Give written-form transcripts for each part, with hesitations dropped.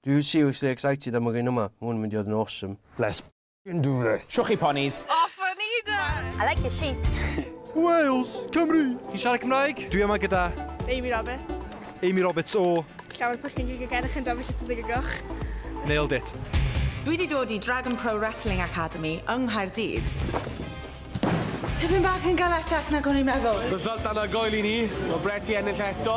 Dwi'n seriously excited am y gyn yma. Hwn yn mynd i fod yn awesome. Let's f***ing do this. Trwch chi ponis. Off an Eden! I like your sheep. Wales, Cymru. Chi'n siarad Cymraeg? Dwi yma gyda Amy Roberts. Amy Roberts o... Llawer pwllyn gig gennych yn dofyn sy'n ddigygwch. Nailed it. Dwi wedi dod I Dragon Pro Wrestling Academy yng Nghaerdydd. Tipyn bach yn galetach nag o'n i'n meddwl. Result dan goel I ni, o brathiad ennill eto.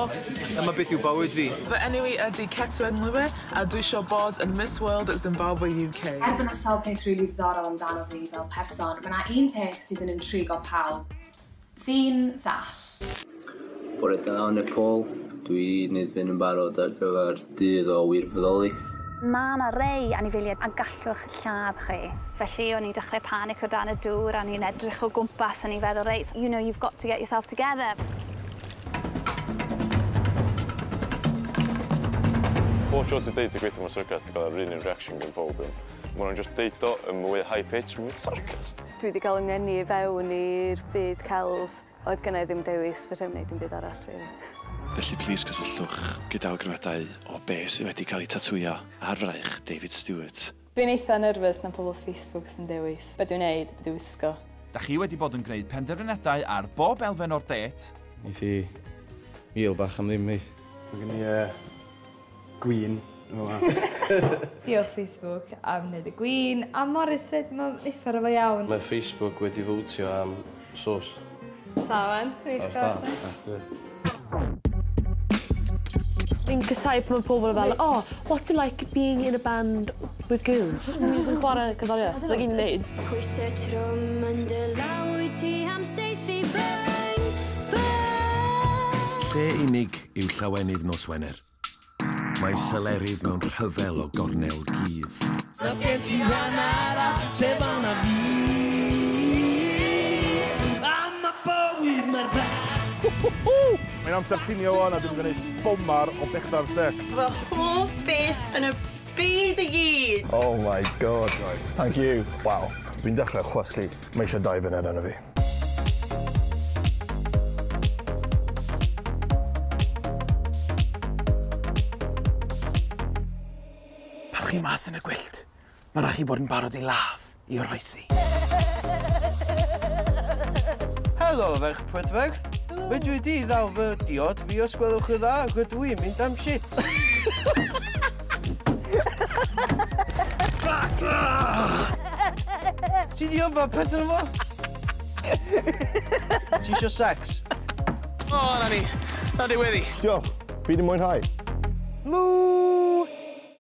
Dyma beth yw bywyd fi. Fy enw I ydy Cetwen Lwywe, a dwi isio bod yn Miss World Zimbabwe UK. Bod 'na sawl peth rili ddiddorol amdano fi fel person, mae 'na un peth sydd yn intrigo pawb. Fi'n ddall. Bore da o Nepal, dwi wneud fynd yn barod ar gyfer dydd o wirfoddoli. Mae yna rei anifeiliaid a gallwch lladd chi. Felly o'n i'n dechrau panic o dan y dŵr, a ni'n edrych o gwmpas, a ni'n feddwl, reit, you know, you've got to get yourself together. Bob tro ti'n deud y gweithio mewn syrcas, ti'n cael yr un reaction gan pob yn. Mae nhw'n just deud o yn mwy high pitch, mwy sarcast. Dwi wedi cael yngeni I fewn i'r byd celf. Oedd gennau ddim dewis, fe rhaid wneud dim byd arall, really. Felly, plis cysylltwch gyda awgrymiadau o beth sydd wedi cael ei tatwio ar fraich David Stewart. Dwi'n eitha nerfus na pobl Facebook sy'n dewis. Be dwi'n neud, be dwi'n wisgo. Da chi wedi bod yn gwneud penderfynadau ar bob elfen o'r det. Neith I mil bach am ddim, neith. Mae gen I gwyn. Diolch Facebook am wneud y gwyn. A Morris said, mae'n effar efo iawn. Mae Facebook wedi fwtio am sos. Sawan, gweithio. Fi'n cysau pan mae pobl fel, oh, what's it like being in a band with girls? Fi'n jyst yn chwarae cyddoriaeth, dyna gyn neud. Pwysau trwm yn dy lawr ti am seithi bang, bang. Lle unig yw llawenydd nos Wener. Mae selerydd mewn rhyfel o gornel gydd. Os gen ti rhan arall, sef o'n a fi. Am y bywyd mae'r bach. Mae'n amser cinio o'n a dwi'n gwneud bomar o bechdar stec. Fy hoff beth yn y byd I gyd. Oh my god. Thank you. Wow. Fi'n dechrau chwaslu. Mae eisiau 2 funed yna fi. Pan chi mas yn y gwyllt, mae rhaid chi bod yn barod I ladd I oroesi. Helo, ferch pwedferth. Be dwi di ddaw fy diod fi os gwelwch y dda, rydw i'n mynd am shit. Ti di offa peth yn fo? Ti isio sex? O, na ni. Na di weddi. Diolch. Fi di mwynhau. Moo!